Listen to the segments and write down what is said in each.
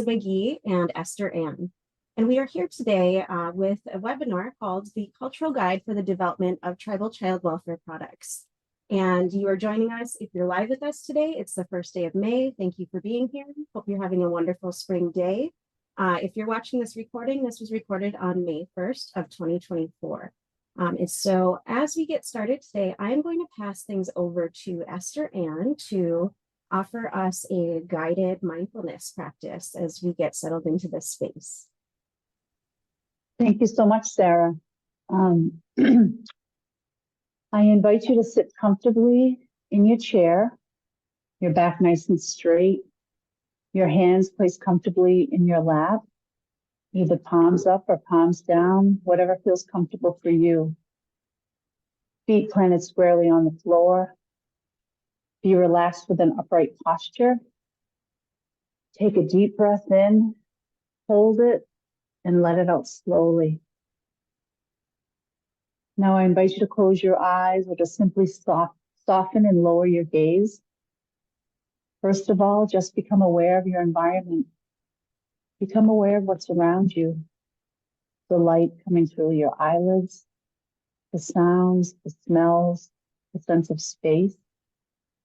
McGee and Esther Ann. And we are here today with a webinar called The Cultural Guide for the Development of Tribal Child Welfare Products. And you are joining us. If you're live with us today, it's the first day of May. Thank you for being here. Hope you're having a wonderful spring day. If you're watching this recording, this was recorded on May 1st of 2024. And so as we get started today, I'm going to pass things over to Esther Ann to offer us a guided mindfulness practice as we get settled into this space. Thank you so much, Sarah. I invite you to sit comfortably in your chair, your back nice and straight, your hands placed comfortably in your lap, either palms up or palms down, whatever feels comfortable for you. Feet planted squarely on the floor. Be relaxed with an upright posture. Take a deep breath in, hold it, and let it out slowly. Now I invite you to close your eyes or to simply soften and lower your gaze. First of all, just become aware of your environment. Become aware of what's around you. The light coming through your eyelids, the sounds, the smells, the sense of space,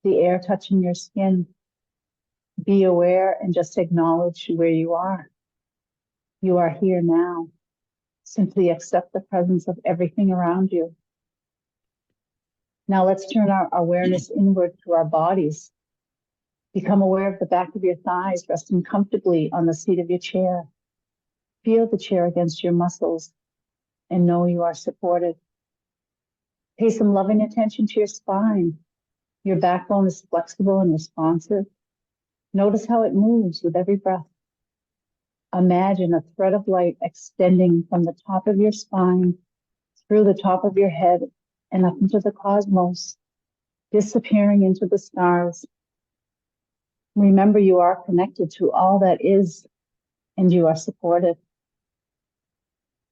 the air touching your skin. Be aware and just acknowledge where you are. You are here now. Simply accept the presence of everything around you. Now let's turn our awareness inward to our bodies. Become aware of the back of your thighs resting comfortably on the seat of your chair. Feel the chair against your muscles and know you are supported. Pay some loving attention to your spine. Your backbone is flexible and responsive. Notice how it moves with every breath. Imagine a thread of light extending from the top of your spine through the top of your head and up into the cosmos, disappearing into the stars. Remember, you are connected to all that is, and you are supported.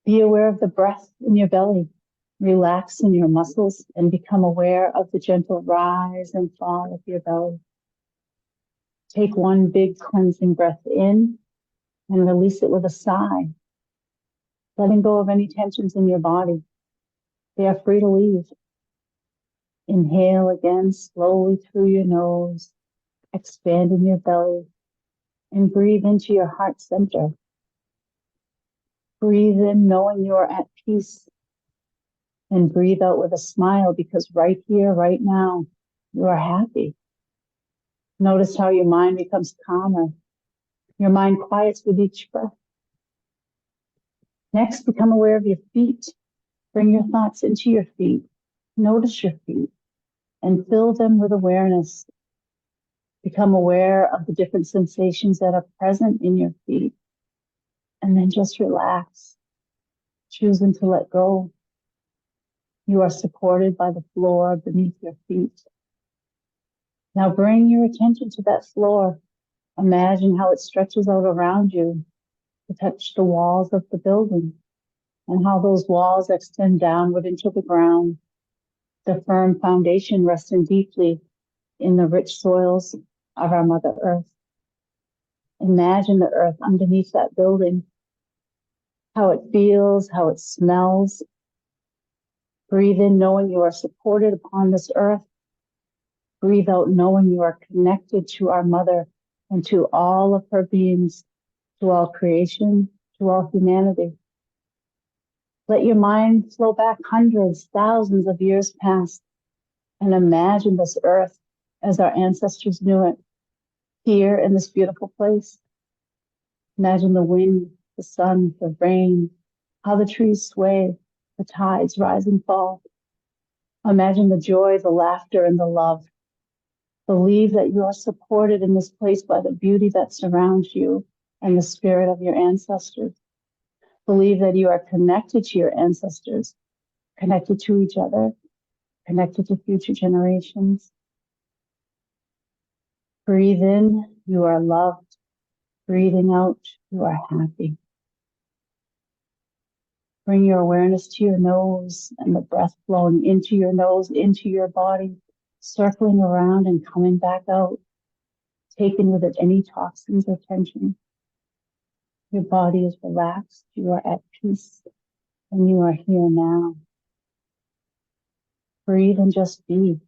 Be aware of the breath in your belly. Relax in your muscles and become aware of the gentle rise and fall of your belly. Take one big cleansing breath in and release it with a sigh, letting go of any tensions in your body. They are free to leave. Inhale again slowly through your nose, expanding your belly, and breathe into your heart center. Breathe in knowing you are at peace, and breathe out with a smile because right here, right now, you are happy. Notice how your mind becomes calmer. Your mind quiets with each breath. Next, become aware of your feet. Bring your thoughts into your feet. Notice your feet and fill them with awareness. Become aware of the different sensations that are present in your feet. And then just relax, choosing to let go. You are supported by the floor beneath your feet. Now bring your attention to that floor. Imagine how it stretches out around you to touch the walls of the building and how those walls extend downward into the ground, the firm foundation resting deeply in the rich soils of our Mother Earth. Imagine the earth underneath that building, how it feels, how it smells. Breathe in knowing you are supported upon this earth. Breathe out knowing you are connected to our Mother and to all of her beings, to all creation, to all humanity. Let your mind flow back hundreds, thousands of years past and imagine this earth as our ancestors knew it, here in this beautiful place. Imagine the wind, the sun, the rain, how the trees sway, the tides rise and fall. Imagine the joy, the laughter, and the love. Believe that you are supported in this place by the beauty that surrounds you and the spirit of your ancestors. Believe that you are connected to your ancestors, connected to each other, connected to future generations. Breathe in, you are loved. Breathing out, you are happy. Bring your awareness to your nose and the breath flowing into your nose, into your body, circling around and coming back out, taken with it any toxins or tension. Your body is relaxed, you are at peace, and you are here now. Breathe and just be.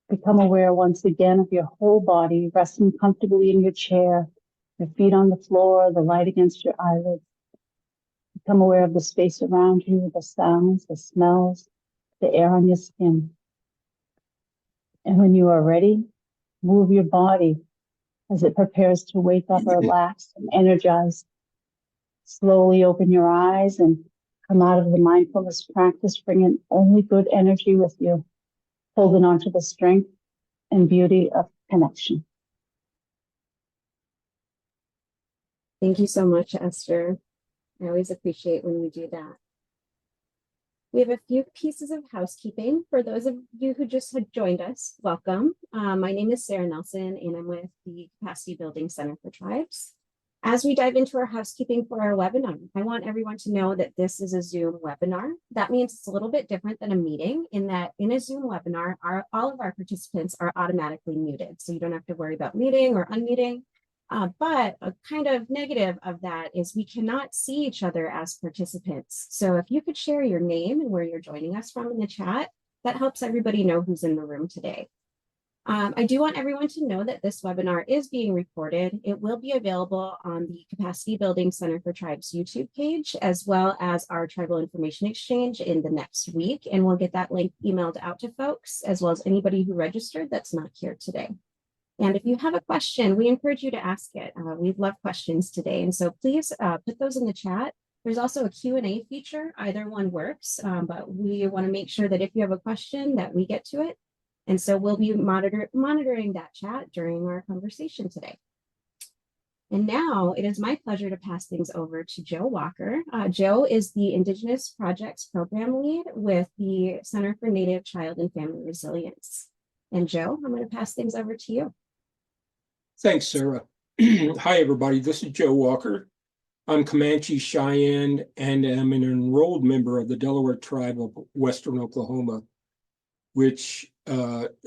Become aware once again of your whole body, resting comfortably in your chair, your feet on the floor, the light against your eyelids. Become aware of the space around you, the sounds, the smells, the air on your skin. And when you are ready, move your body as it prepares to wake up relaxed and energized. Slowly open your eyes and come out of the mindfulness practice, bringing only good energy with you, holding on to the strength and beauty of connection. Thank you so much, Esther. I always appreciate when you do that. We have a few pieces of housekeeping. For those of you who just had joined us, welcome. My name is Sarah Nelson, and I'm with the Capacity Building Center for Tribes. As we dive into our housekeeping for our webinar, I want everyone to know that this is a Zoom webinar. That means it's a little bit different than a meeting in that in a Zoom webinar, all of our participants are automatically muted. So you don't have to worry about muting or unmuting. But a kind of negative of that is we cannot see each other as participants. So if you could share your name and where you're joining us from in the chat, that helps everybody know who's in the room today. I do want everyone to know that this webinar is being recorded. It will be available on the Capacity Building Center for Tribes YouTube page, as well as our Tribal Information Exchange in the next week. And we'll get that link emailed out to folks, as well as anybody who registered that's not here today. And if you have a question, we encourage you to ask it. We love questions today. And so please put those in the chat. There's also a Q&A feature. Either one works, but we want to make sure that if you have a question that we get to it. And so we'll be monitoring that chat during our conversation today. And now it is my pleasure to pass things over to Joe Walker. Joe is the Indigenous Projects Program Lead with the Center for Native Child and Family Resilience. And Joe, I'm going to pass things over to you. Thanks, Sarah. Hi, everybody. This is Joe Walker. I'm Comanche Cheyenne and am an enrolled member of the Delaware Tribe of Western Oklahoma, which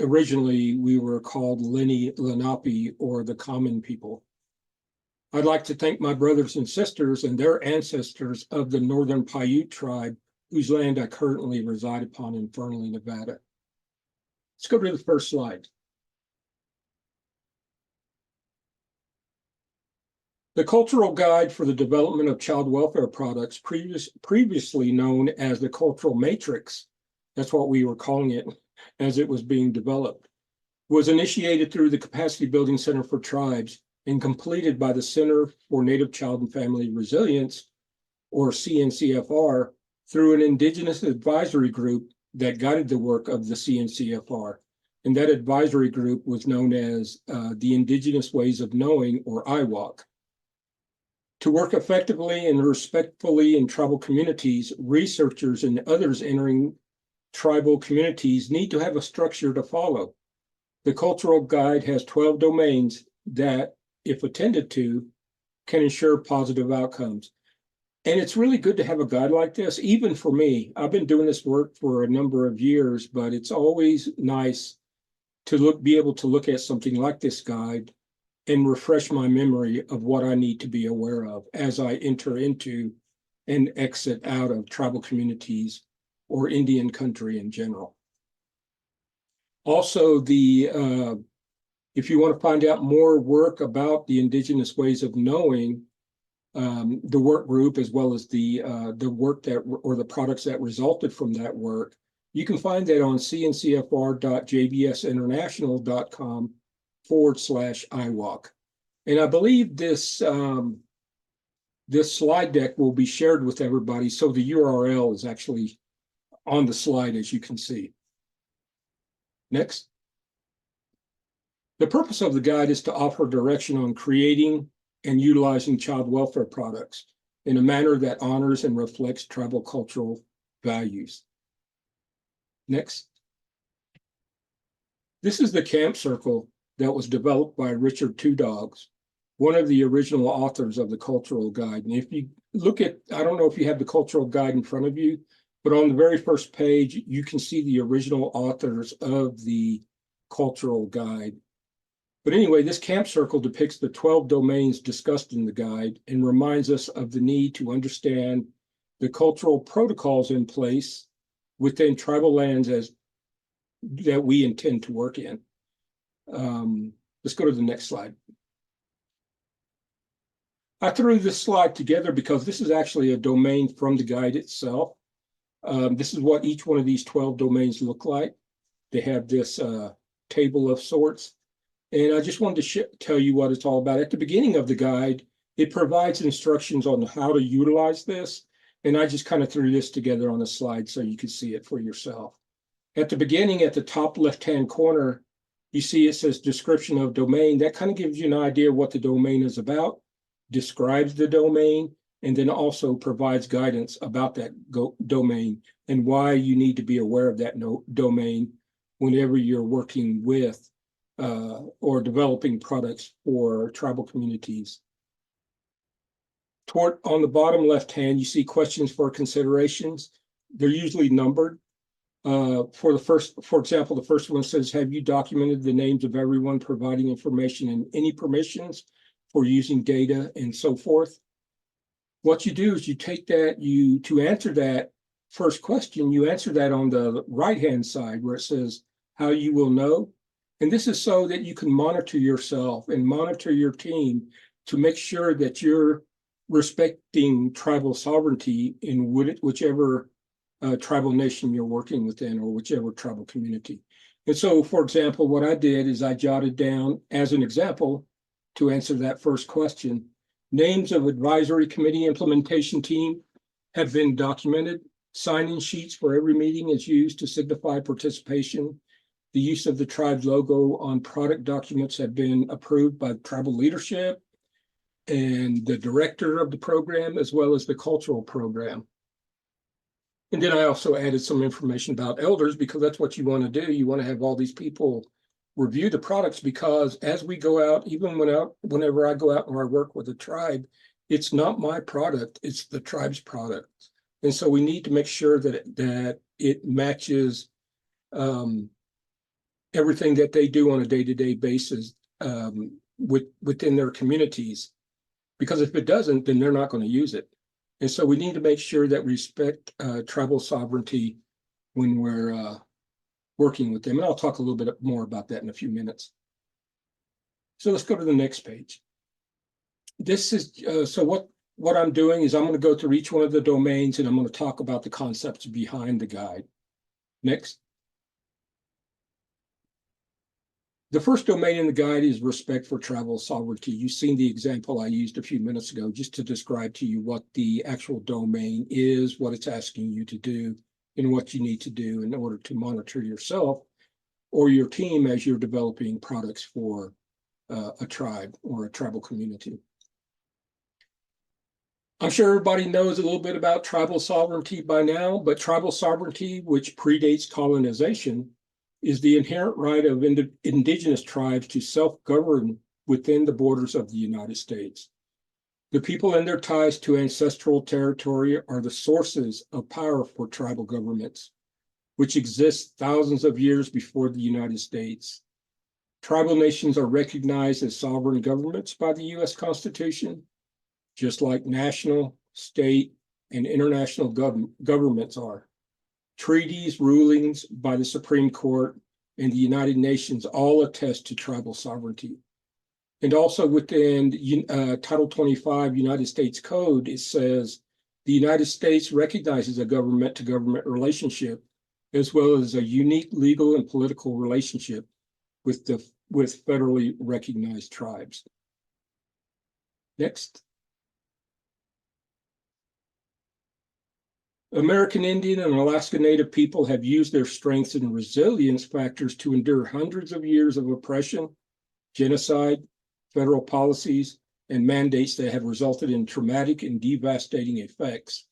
originally we were called Lenape, or the Common People. I'd like to thank my brothers and sisters and their ancestors of the Northern Paiute tribe, whose land I currently reside upon in Fernley, Nevada. Let's go to the first slide. The Cultural Guide for the Development of Child Welfare Products, previously known as the Cultural Matrix, that's what we were calling it as it was being developed, was initiated through the Capacity Building Center for Tribes and completed by the Center for Native Child and Family Resilience, or CNCFR, through an Indigenous advisory group that guided the work of the CNCFR. And that advisory group was known as the Indigenous Ways of Knowing, or IWOC. To work effectively and respectfully in tribal communities, researchers and others entering tribal communities need to have a structure to follow. The Cultural Guide has 12 domains that, if attended to, can ensure positive outcomes. And it's really good to have a guide like this, even for me. I've been doing this work for a number of years, but it's always nice to be able to look at something like this guide and refresh my memory of what I need to be aware of as I enter into and exit out of tribal communities or Indian country in general. Also, if you want to find out more work about the Indigenous Ways of Knowing, the work group, as well as the work that, or the products that resulted from that work, you can find that on cncfr.jbsinternational.com/IWOC. And I believe this slide deck will be shared with everybody, so the URL is actually on the slide, as you can see. Next. The purpose of the guide is to offer direction on creating and utilizing child welfare products in a manner that honors and reflects tribal cultural values. Next. This is the camp circle that was developed by Richard Two Dogs, one of the original authors of the Cultural Guide. And if you look at, I don't know if you have the Cultural Guide in front of you, but on the very first page, you can see the original authors of the Cultural Guide. But anyway, this camp circle depicts the 12 domains discussed in the guide and reminds us of the need to understand the cultural protocols in place within tribal lands that we intend to work in. Let's go to the next slide. I threw this slide together because this is actually a domain from the guide itself. This is what each one of these 12 domains look like. They have this table of sorts. And I just wanted to tell you what it's all about. At the beginning of the guide, it provides instructions on how to utilize this. And I just kind of threw this together on a slide so you could see it for yourself. At the beginning, at the top left-hand corner, you see it says description of domain. That kind of gives you an idea of what the domain is about, describes the domain, and then also provides guidance about that domain and why you need to be aware of that domain whenever you're working with or developing products for tribal communities. On the bottom left hand, you see questions for considerations. They're usually numbered. For example, the first one says, have you documented the names of everyone providing information and any permissions for using data and so forth? What you do is you take that, to answer that first question, you answer that on the right-hand side where it says how you will know. And this is so that you can monitor yourself and monitor your team to make sure that you're respecting tribal sovereignty in whichever tribal nation you're working within or whichever tribal community. And so, for example, what I did is I jotted down as an example to answer that first question, names of advisory committee implementation team have been documented. Sign-in sheets for every meeting is used to signify participation. The use of the tribe's logo on product documents have been approved by tribal leadership and the director of the program, as well as the cultural program. And then I also added some information about elders because that's what you want to do. You want to have all these people review the products because as we go out, even whenever I go out and I work with a tribe, it's not my product, it's the tribe's product. And so we need to make sure that it matches everything that they do on a day-to-day basis within their communities. Because if it doesn't, then they're not going to use it. And so we need to make sure that we respect tribal sovereignty when we're working with them. And I'll talk a little bit more about that in a few minutes. So let's go to the next page. This is, so what I'm doing is I'm going to go through each one of the domains and I'm going to talk about the concepts behind the guide. Next. The first domain in the guide is respect for tribal sovereignty. You've seen the example I used a few minutes ago just to describe to you what the actual domain is, what it's asking you to do, and what you need to do in order to monitor yourself or your team as you're developing products for a tribe or a tribal community. I'm sure everybody knows a little bit about tribal sovereignty by now, but tribal sovereignty, which predates colonization, is the inherent right of indigenous tribes to self-govern within the borders of the United States. The people and their ties to ancestral territory are the sources of power for tribal governments, which exist thousands of years before the United States. Tribal nations are recognized as sovereign governments by the U.S. Constitution, just like national, state, and international governments are. Treaties, rulings by the Supreme Court, and the United Nations all attest to tribal sovereignty. And also within Title 25 United States Code, it says the United States recognizes a government-to-government relationship as well as a unique legal and political relationship with federally recognized tribes. Next. American Indian and Alaska Native people have used their strengths and resilience factors to endure hundreds of years of oppression, genocide, federal policies, and mandates that have resulted in traumatic and devastating effects.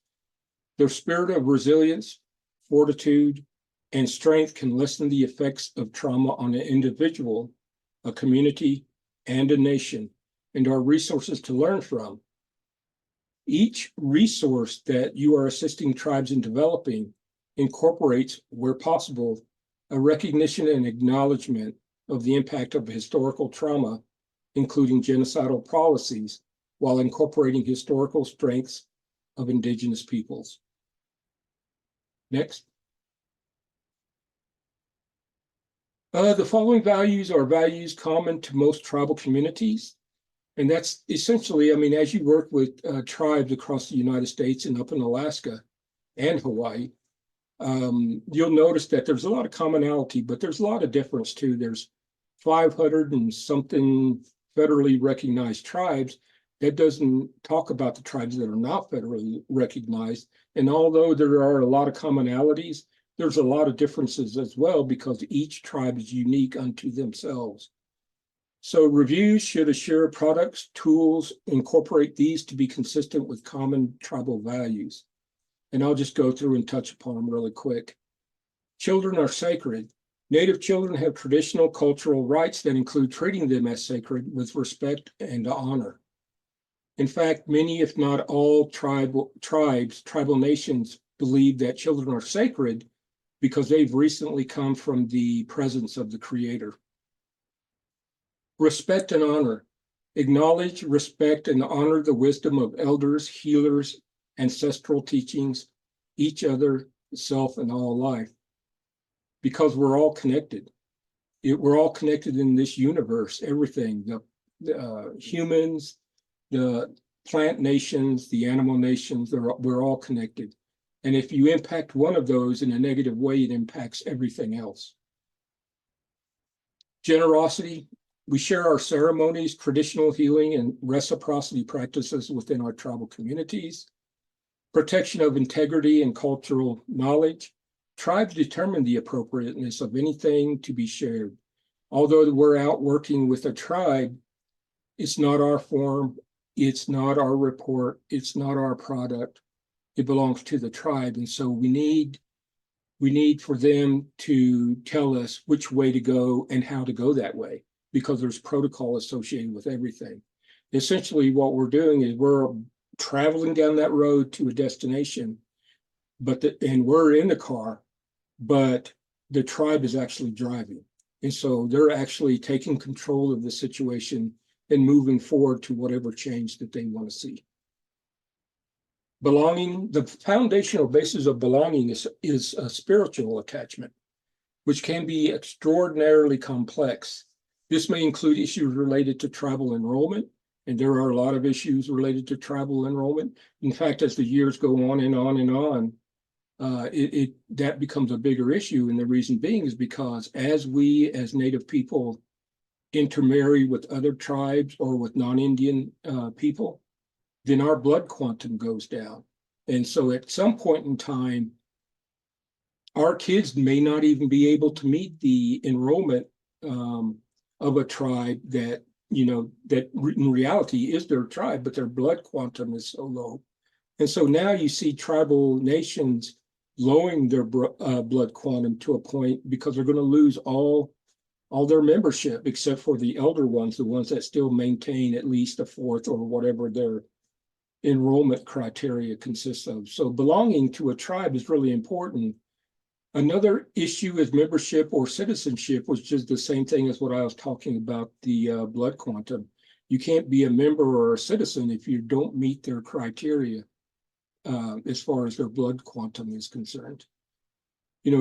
Their spirit of resilience, fortitude, and strength can lessen the effects of trauma on an individual, a community, and a nation, and are resources to learn from. Each resource that you are assisting tribes in developing incorporates, where possible, a recognition and acknowledgement of the impact of historical trauma, including genocidal policies, while incorporating historical strengths of indigenous peoples. Next. The following values are values common to most tribal communities. And that's essentially, I mean, as you work with tribes across the United States and up in Alaska and Hawaii, you'll notice that there's a lot of commonality, but there's a lot of difference too. There's 500 and something federally recognized tribes. That doesn't talk about the tribes that are not federally recognized. And although there are a lot of commonalities, there's a lot of differences as well, because each tribe is unique unto themselves. So reviews should assure products, tools, incorporate these to be consistent with common tribal values. And I'll just go through and touch upon them really quick. Children are sacred. Native children have traditional cultural rights that include treating them as sacred with respect and honor. In fact, many, if not all tribal nations believe that children are sacred because they've recently come from the presence of the Creator. Respect and honor. Acknowledge, respect, and honor the wisdom of elders, healers, ancestral teachings, each other, self, and all life. Because we're all connected. We're all connected in this universe, everything, the humans, the plant nations, the animal nations, we're all connected. And if you impact one of those in a negative way, it impacts everything else. Generosity. We share our ceremonies, traditional healing, and reciprocity practices within our tribal communities. Protection of integrity and cultural knowledge. Tribes determine the appropriateness of anything to be shared. Although we're out working with a tribe, it's not our form, it's not our report, it's not our product. It belongs to the tribe. And so we need for them to tell us which way to go and how to go that way, because there's protocol associated with everything. Essentially, what we're doing is we're traveling down that road to a destination, and we're in the car, but the tribe is actually driving. And so they're actually taking control of the situation and moving forward to whatever change that they want to see. Belonging, the foundational basis of belonging is a spiritual attachment, which can be extraordinarily complex. This may include issues related to tribal enrollment, and there are a lot of issues related to tribal enrollment. In fact, as the years go on and on and on, that becomes a bigger issue. And the reason being is because as we, as Native people, intermarry with other tribes or with non-Indian people, then our blood quantum goes down. And so at some point in time, our kids may not even be able to meet the enrollment of a tribe that, that in reality is their tribe, but their blood quantum is so low. And so now you see tribal nations lowering their blood quantum to a point because they're going to lose all their membership, except for the elder ones, the ones that still maintain at least a fourth or whatever their enrollment criteria consists of. So belonging to a tribe is really important. Another issue is membership or citizenship, which is the same thing as what I was talking about, the blood quantum. You can't be a member or a citizen if you don't meet their criteria as far as their blood quantum is concerned.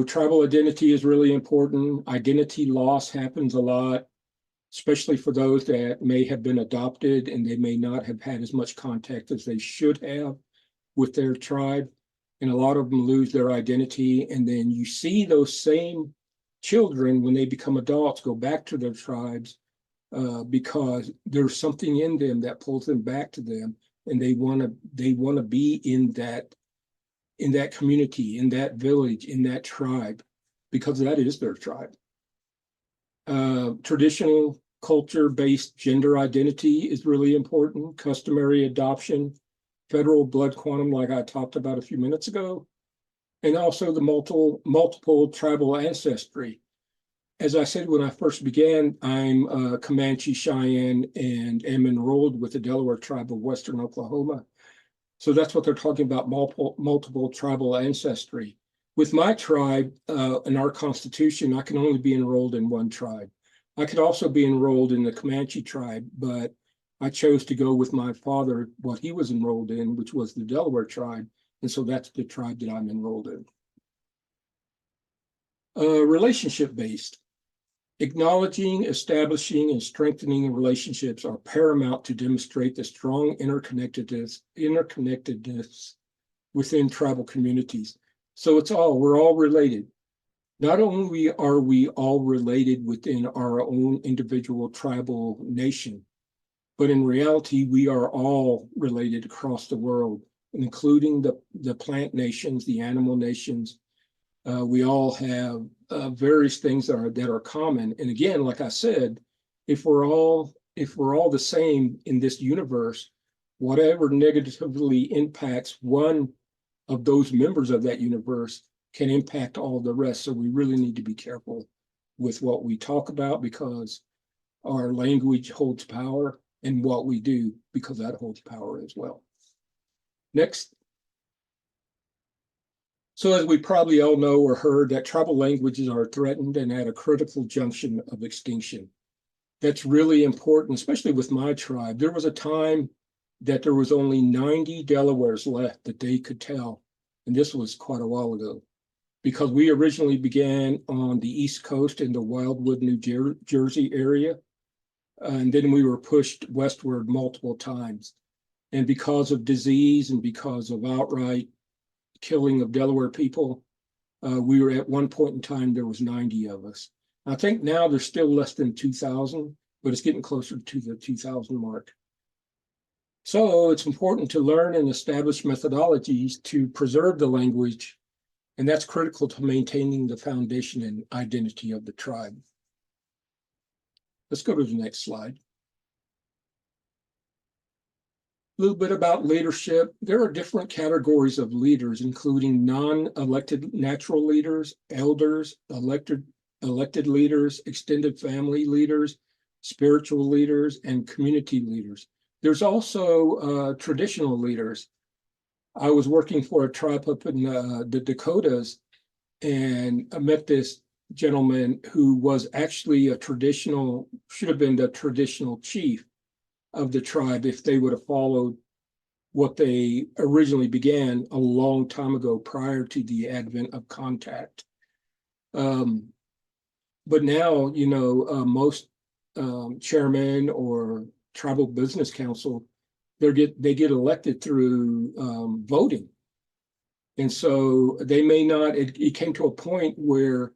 Tribal identity is really important. Identity loss happens a lot, especially for those that may have been adopted and they may not have had as much contact as they should have with their tribe. And a lot of them lose their identity. And then you see those same children, when they become adults, go back to their tribes because there's something in them that pulls them back to them. And they want to be in that community, in that village, in that tribe, because that is their tribe. Traditional culture-based gender identity is really important. Customary adoption, federal blood quantum, like I talked about a few minutes ago, and also the multiple tribal ancestry. As I said when I first began, I'm Comanche, Cheyenne, and am enrolled with the Delaware Tribe of Western Oklahoma. So that's what they're talking about, multiple tribal ancestry. With my tribe, in our constitution, I can only be enrolled in one tribe. I could also be enrolled in the Comanche tribe, but I chose to go with my father, what he was enrolled in, which was the Delaware tribe. And so that's the tribe that I'm enrolled in. Relationship-based. Acknowledging, establishing, and strengthening relationships are paramount to demonstrate the strong interconnectedness within tribal communities. So we're all related. Not only are we all related within our own individual tribal nation, but in reality, we are all related across the world, including the plant nations, the animal nations. We all have various things that are common. And again, like I said, if we're all the same in this universe, whatever negatively impacts one of those members of that universe can impact all the rest. So we really need to be careful with what we talk about, because our language holds power, and what we do, because that holds power as well. Next. So as we probably all know or heard, that tribal languages are threatened and at a critical junction of extinction. That's really important, especially with my tribe. There was a time that there was only 90 Delawares left that they could tell. And this was quite a while ago, because we originally began on the East Coast in the Wildwood, New Jersey area. And then we were pushed westward multiple times. And because of disease and because of outright killing of Delaware people, we were at one point in time, there was 90 of us. I think now there's still less than 2,000, but it's getting closer to the 2,000 mark. So it's important to learn and establish methodologies to preserve the language, and that's critical to maintaining the foundation and identity of the tribe. Let's go to the next slide. A little bit about leadership. There are different categories of leaders, including non-elected natural leaders, elders, elected leaders, extended family leaders, spiritual leaders, and community leaders. There's also traditional leaders. I was working for a tribe up in the Dakotas, and I met this gentleman who was actually should have been the traditional chief of the tribe if they would have followed what they originally began a long time ago prior to the advent of contact. But now, most chairmen or tribal business council, they get elected through voting. And so they may not, it came to a point where,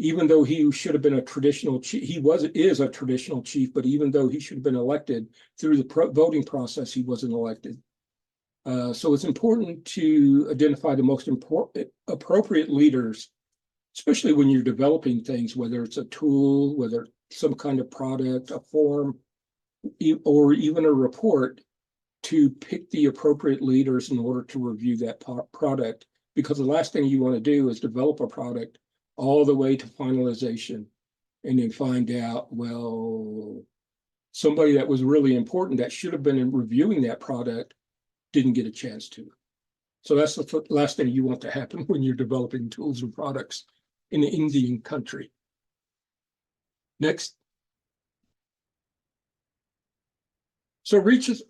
even though he should have been a traditional chief, is a traditional chief, but even though he should have been elected through the voting process, he wasn't elected. So it's important to identify the most appropriate leaders, especially when you're developing things, whether it's a tool, whether some kind of product, a form, or even a report, to pick the appropriate leaders in order to review that product. Because the last thing you want to do is develop a product all the way to finalization and then find out, well, somebody that was really important that should have been reviewing that product didn't get a chance to. So that's the last thing you want to happen when you're developing tools and products in the Indian country. Next. So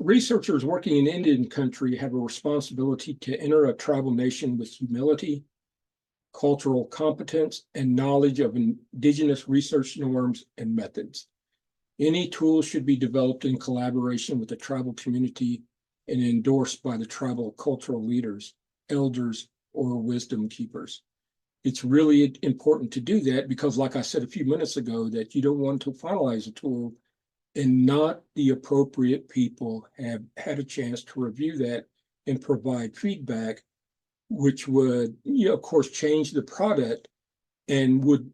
researchers working in Indian country have a responsibility to enter a tribal nation with humility, cultural competence, and knowledge of indigenous research norms and methods. Any tool should be developed in collaboration with the tribal community and endorsed by the tribal cultural leaders, elders, or wisdom keepers. It's really important to do that because, like I said a few minutes ago, that you don't want to finalize a tool and not the appropriate people have had a chance to review that and provide feedback, which would, of course, change the product, and would,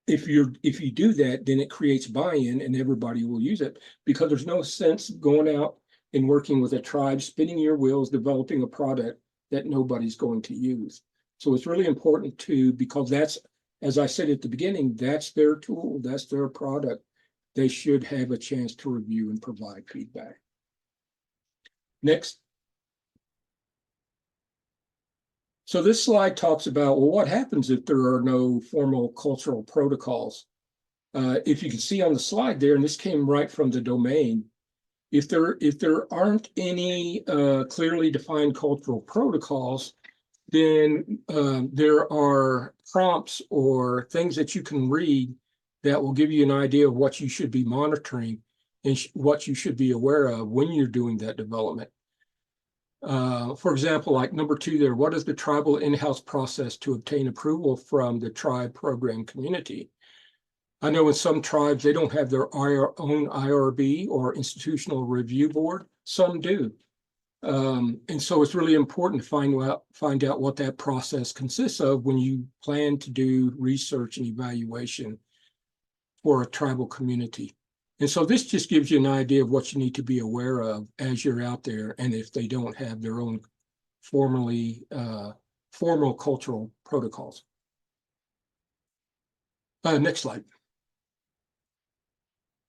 if you do that, then it creates buy-in and everybody will use it, because there's no sense going out and working with a tribe, spinning your wheels, developing a product that nobody's going to use. So it's really important because that's, as I said at the beginning, that's their tool, that's their product. They should have a chance to review and provide feedback. Next. So this slide talks about, well, what happens if there are no formal cultural protocols? If you can see on the slide there, and this came right from the domain, if there aren't any clearly defined cultural protocols, then there are prompts or things that you can read that will give you an idea of what you should be monitoring and what you should be aware of when you're doing that development. For example, like number 2 there, what is the tribal in-house process to obtain approval from the tribe program community? I know in some tribes, they don't have their own IRB or institutional review board. Some do. And so it's really important to find out what that process consists of when you plan to do research and evaluation for a tribal community. And so this just gives you an idea of what you need to be aware of as you're out there, and if they don't have their own formal cultural protocols. Next slide.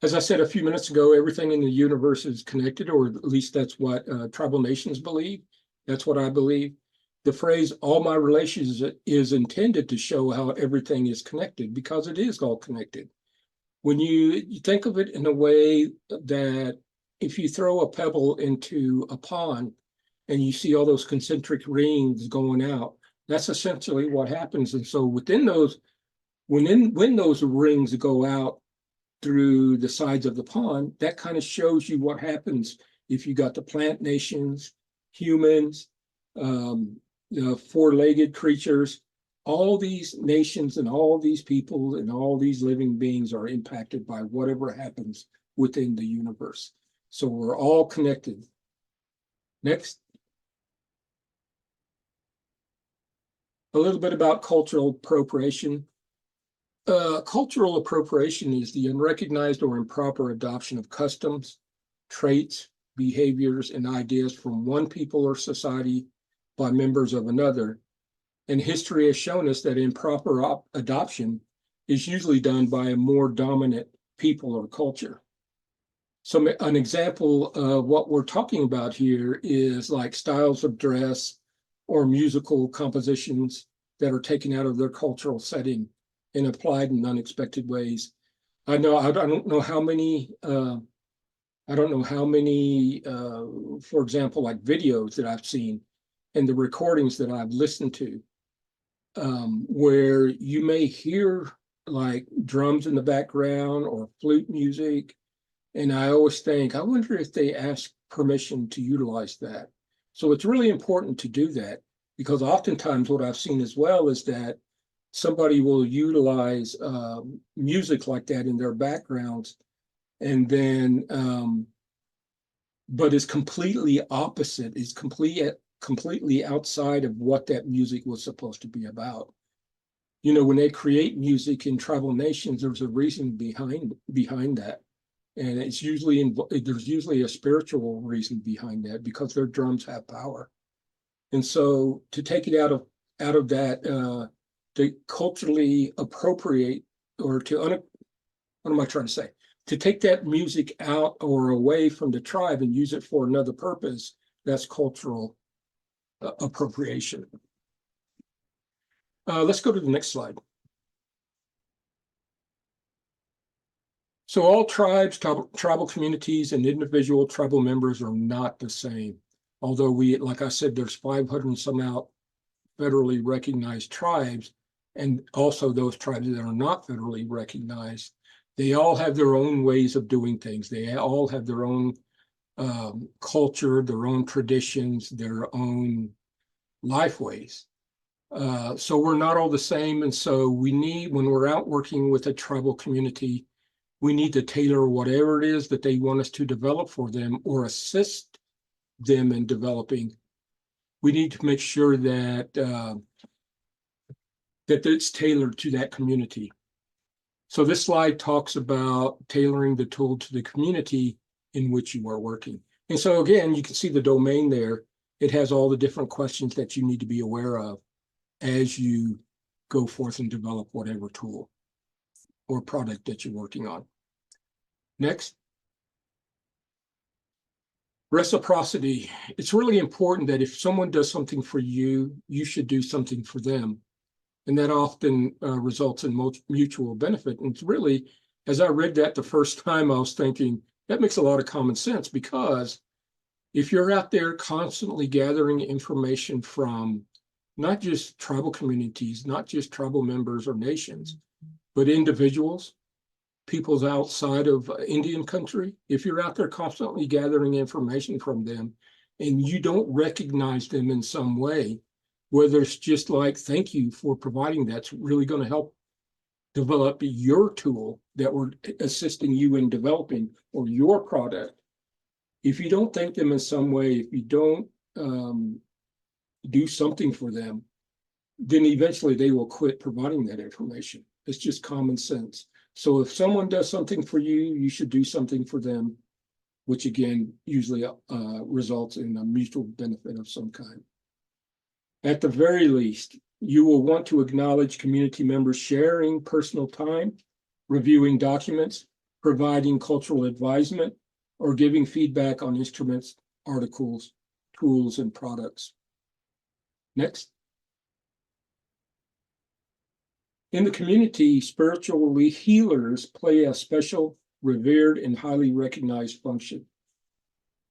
As I said a few minutes ago, everything in the universe is connected, or at least that's what tribal nations believe. That's what I believe. The phrase "all my relations" is intended to show how everything is connected, because it is all connected. When you think of it in a way that if you throw a pebble into a pond and you see all those concentric rings going out, that's essentially what happens. And so within those, when those rings go out through the sides of the pond, that kind of shows you what happens if you got the plant nations, humans, four-legged creatures. All these nations and all these people and all these living beings are impacted by whatever happens within the universe. So we're all connected. Next. A little bit about cultural appropriation. Cultural appropriation is the unrecognized or improper adoption of customs, traits, behaviors, and ideas from one people or society by members of another. And history has shown us that improper adoption is usually done by a more dominant people or culture. So an example of what we're talking about here is like styles of dress or musical compositions that are taken out of their cultural setting and applied in unexpected ways. I don't know how many, for example, like videos that I've seen and the recordings that I've listened to, where you may hear like drums in the background or flute music. And I always think, I wonder if they ask permission to utilize that. So it's really important to do that, because oftentimes what I've seen as well is that somebody will utilize music like that in their backgrounds, and then, but is completely opposite, is completely outside of what that music was supposed to be about. You know, when they create music in tribal nations, there's a reason behind that. And it's usually, there's usually a spiritual reason behind that, because their drums have power. And so to take it out of that, to culturally appropriate, or to, what am I trying to say? To take that music out or away from the tribe and use it for another purpose, that's cultural appropriation. Let's go to the next slide. So all tribes, tribal communities, and individual tribal members are not the same. Although like I said, there's 500 and some out federally recognized tribes, and also those tribes that are not federally recognized, they all have their own ways of doing things. They all have their own culture, their own traditions, their own life ways. So we're not all the same. And so we need, when we're out working with a tribal community, we need to tailor whatever it is that they want us to develop for them or assist them in developing. We need to make sure that that it's tailored to that community. So this slide talks about tailoring the tool to the community in which you are working. And so again, you can see the domain there. It has all the different questions that you need to be aware of as you go forth and develop whatever tool or product that you're working on. Next. Reciprocity. It's really important that if someone does something for you, you should do something for them. And that often results in mutual benefit. And it's really, As I read that the first time, I was thinking, that makes a lot of common sense, because if you're out there constantly gathering information from not just tribal communities, not just tribal members or nations, but individuals, peoples outside of Indian country, if you're out there constantly gathering information from them and you don't recognize them in some way, whether it's just like, thank you for providing that's really going to help develop your tool that we're assisting you in developing, or your product. If you don't thank them in some way, if you don't do something for them, then eventually they will quit providing that information. It's just common sense. So if someone does something for you, you should do something for them, which again usually results in a mutual benefit of some kind. At the very least, you will want to acknowledge community members sharing personal time, reviewing documents, providing cultural advisement, or giving feedback on instruments, articles, tools, and products. Next. In the community, spiritual healers play a special, revered, and highly recognized function.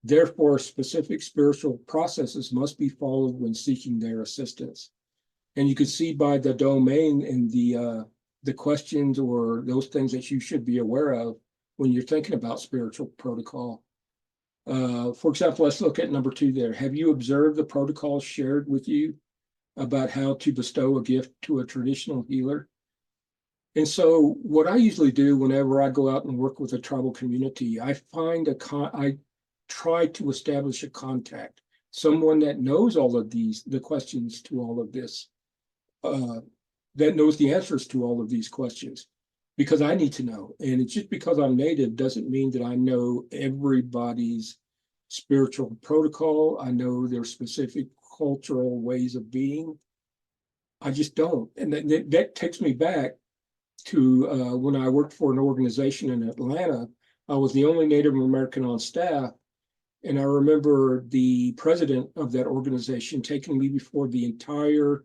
Therefore, specific spiritual processes must be followed when seeking their assistance. And you can see by the domain and the questions or those things that you should be aware of when you're thinking about spiritual protocol. For example, let's look at number 2 there. Have you observed the protocols shared with you about how to bestow a gift to a traditional healer? And so what I usually do whenever I go out and work with a tribal community, I try to establish a contact, someone that knows all of the questions to all of this, that knows the answers to all of these questions, because I need to know. And it's just because I'm native doesn't mean that I know everybody's spiritual protocol. I know their specific cultural ways of being. I just don't. And that takes me back to when I worked for an organization in Atlanta. I was the only Native American on staff. And I remember the president of that organization taking me before the entire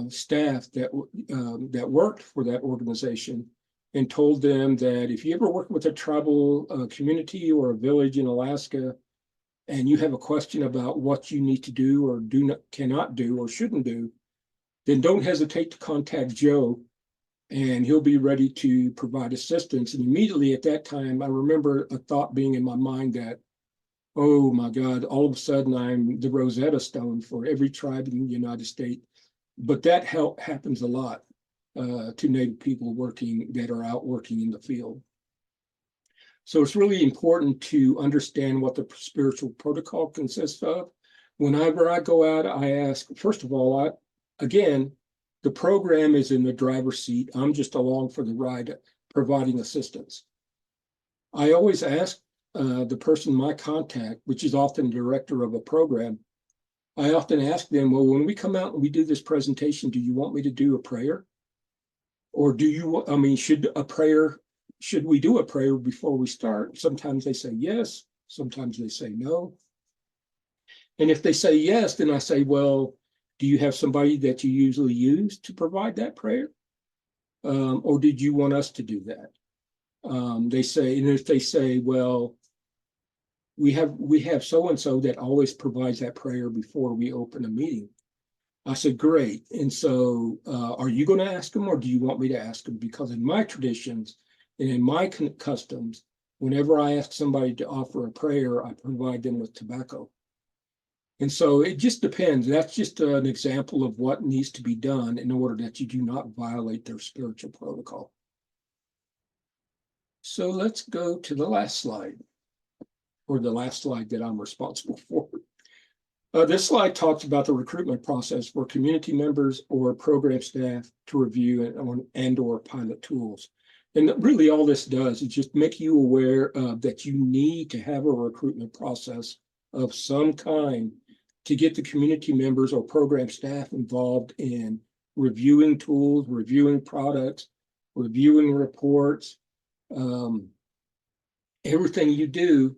staff that worked for that organization, and told them that if you ever work with a tribal community or a village in Alaska, and you have a question about what you need to do or cannot do or shouldn't do, then don't hesitate to contact Joe, and he'll be ready to provide assistance. And immediately at that time, I remember a thought being in my mind that, oh my God, all of a sudden I'm the Rosetta Stone for every tribe in the United States. But that happens a lot to Native people that are out working in the field. So it's really important to understand what the spiritual protocol consists of. Whenever I go out, I ask, first of all, again, the program is in the driver's seat. I'm just along for the ride, providing assistance. I always ask the person, my contact, which is often the director of a program, I often ask them, well, when we come out and we do this presentation, do you want me to do a prayer? Or should we do a prayer before we start? Sometimes they say yes, sometimes they say no. And if they say yes, then I say, well, do you have somebody that you usually use to provide that prayer? Or did you want us to do that? They say, and if they say, well, we have so-and-so that always provides that prayer before we open a meeting. I said, great. And so are you going to ask them, or do you want me to ask them? Because in my traditions and in my customs, whenever I ask somebody to offer a prayer, I provide them with tobacco. And so it just depends. That's just an example of what needs to be done in order that you do not violate their spiritual protocol. So let's go to the last slide, or the last slide that I'm responsible for. This slide talks about the recruitment process for community members or program staff to review and or pilot tools. And really all this does is just make you aware that you need to have a recruitment process of some kind to get the community members or program staff involved in reviewing tools, reviewing products, reviewing reports. Everything you do,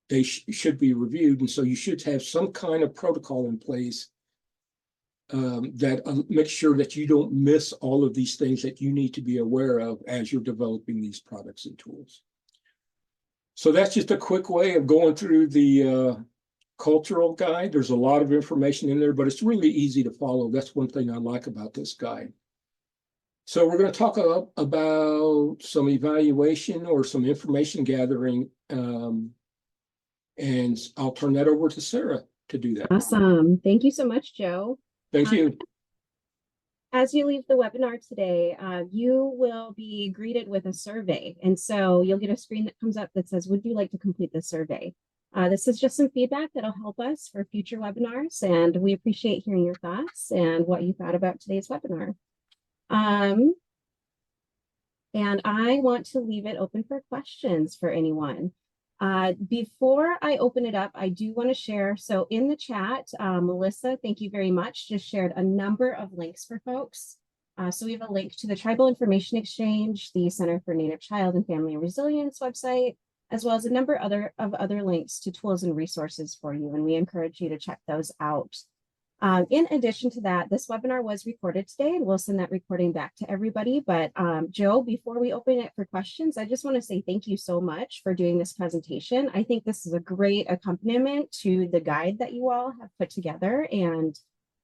they should be reviewed. And so you should have some kind of protocol in place that make sure that you don't miss all of these things that you need to be aware of as you're developing these products and tools. So that's just a quick way of going through the cultural guide. There's a lot of information in there, but it's really easy to follow. That's one thing I like about this guide. So we're going to talk about some evaluation or some information gathering, and I'll turn that over to Sarah to do that. Awesome. Thank you so much, Joe. Thank you. As you leave the webinar today, you will be greeted with a survey. And so you'll get a screen that comes up that says, would you like to complete this survey? This is just some feedback that'll help us for future webinars. And we appreciate hearing your thoughts and what you thought about today's webinar. And I want to leave it open for questions for anyone. Before I open it up, I do want to share. So in the chat, Melissa, thank you very much, just shared a number of links for folks. So we have a link to the Tribal Information Exchange, the Center for Native Child and Family Resilience website, as well as a number of other links to tools and resources for you. And we encourage you to check those out. In addition to that, this webinar was recorded today, and we'll send that recording back to everybody. But Joe, before we open it for questions, I just want to say thank you so much for doing this presentation. I think this is a great accompaniment to the guide that you all have put together, and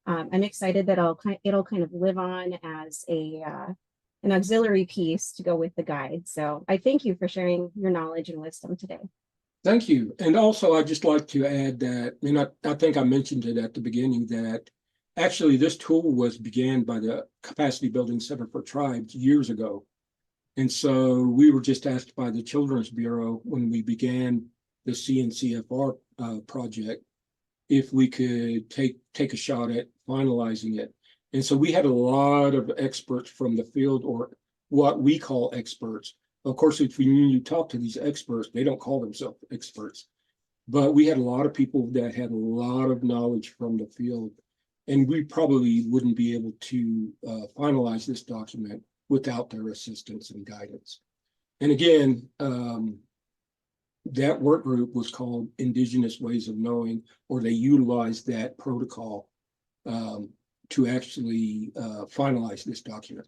I'm excited that it'll kind of live on as an auxiliary piece to go with the guide. So I thank you for sharing your knowledge and wisdom today. Thank you. And also, I'd just like to add that, and I think I mentioned it at the beginning, that actually this tool was began by the Capacity Building Center for Tribes years ago. And so we were just asked by the Children's Bureau when we began the CNCFR project if we could take a shot at finalizing it. And so we had a lot of experts from the field, or what we call experts. Of course, if you talk to these experts, they don't call themselves experts. But we had a lot of people that had a lot of knowledge from the field. And we probably wouldn't be able to finalize this document without their assistance and guidance. And again, that work group was called Indigenous Ways of Knowing, or they utilized that protocol to actually finalize this document.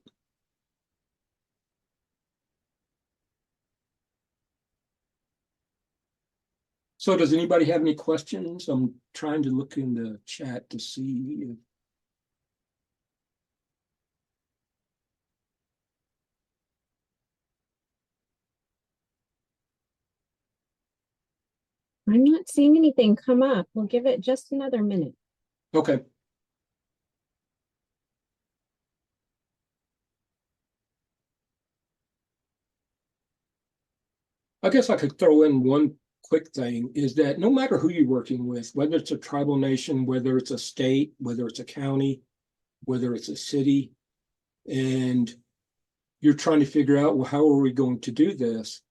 So does anybody have any questions? I'm trying to look in the chat to see if I'm not seeing anything come up. We'll give it just another minute. okay. I guess I could throw in one quick thing, is that no matter who you're working with, whether it's a tribal nation, whether it's a state, whether it's a county, whether it's a city, and you're trying to figure out, well, how are we going to do this?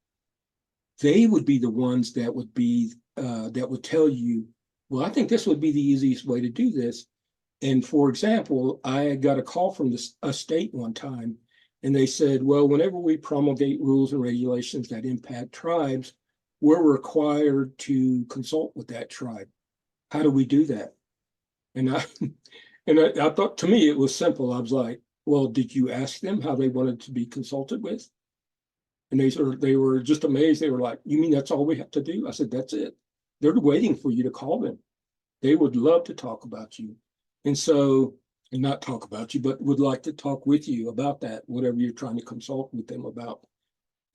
They would be the ones that would tell you, well, I think this would be the easiest way to do this. And for example, I got a call from a state one time, and they said, well, whenever we promulgate rules and regulations that impact tribes, we're required to consult with that tribe. How do we do that? And I thought, to me, it was simple. I was like, well, did you ask them how they wanted to be consulted with? And they were just amazed. They were like, you mean that's all we have to do? I said, that's it. They're waiting for you to call them. They would love to talk about you. And so, and not talk about you, but would like to talk with you about that, whatever you're trying to consult with them about.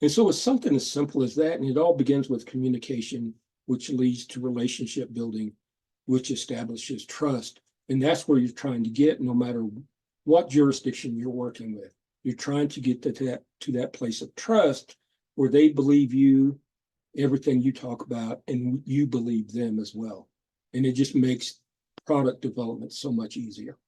And so it's something as simple as that. And it all begins with communication, which leads to relationship building, which establishes trust. And that's where you're trying to get, no matter what jurisdiction you're working with. You're trying to get to that place of trust where they believe you, everything you talk about, and you believe them as well. And it just makes product development so much easier.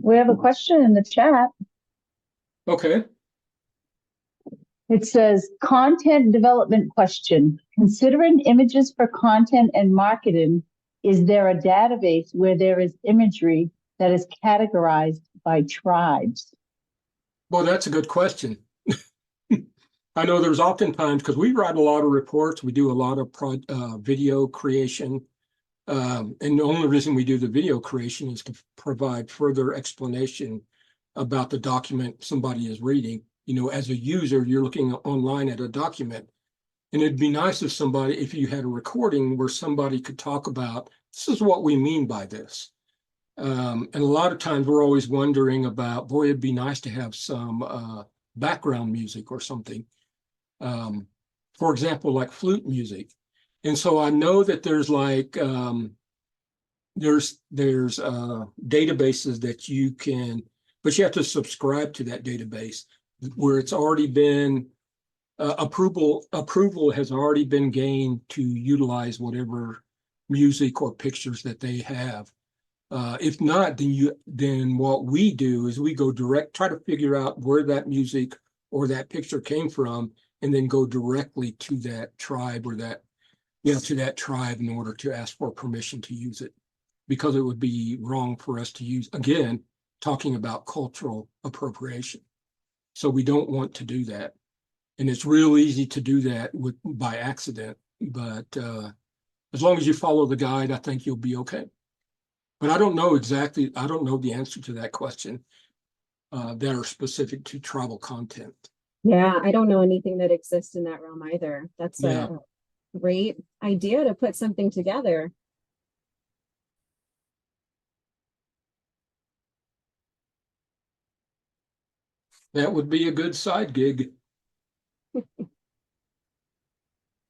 We have a question in the chat. Okay. It says content development question. Considering images for content and marketing, is there a database where there is imagery that is categorized by tribes? Well, that's a good question. I know there's oftentimes, because we write a lot of reports, we do a lot of video creation. And the only reason we do the video creation is to provide further explanation about the document somebody is reading. You know, as a user, you're looking online at a document. And it'd be nice if you had a recording where somebody could talk about, this is what we mean by this. And a lot of times we're always wondering about, boy, it'd be nice to have some background music or something. For example, like flute music. And so I know that there's like, there's databases that you can, but you have to subscribe to that database where it's already been, approval has already been gained to utilize whatever music or pictures that they have. If not, then what we do is we go try to figure out where that music or that picture came from, and then go directly to that tribe or to that tribe in order to ask for permission to use it, because it would be wrong for us to use, again, talking about cultural appropriation. So we don't want to do that. And it's real easy to do that by accident, but as long as you follow the guide, I think you'll be okay. But I don't know the answer to that question that are specific to tribal content. Yeah, I don't know anything that exists in that realm either. That's Yeah. a great idea to put something together. That would be a good side gig.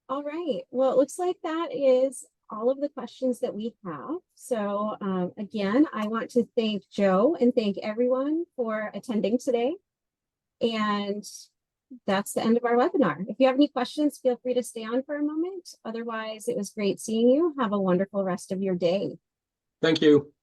All right. Well, it looks like that is all of the questions that we have. So again, I want to thank Joe and thank everyone for attending today. And that's the end of our webinar. If you have any questions, feel free to stay on for a moment. Otherwise, it was great seeing you. Have a wonderful rest of your day. Thank you.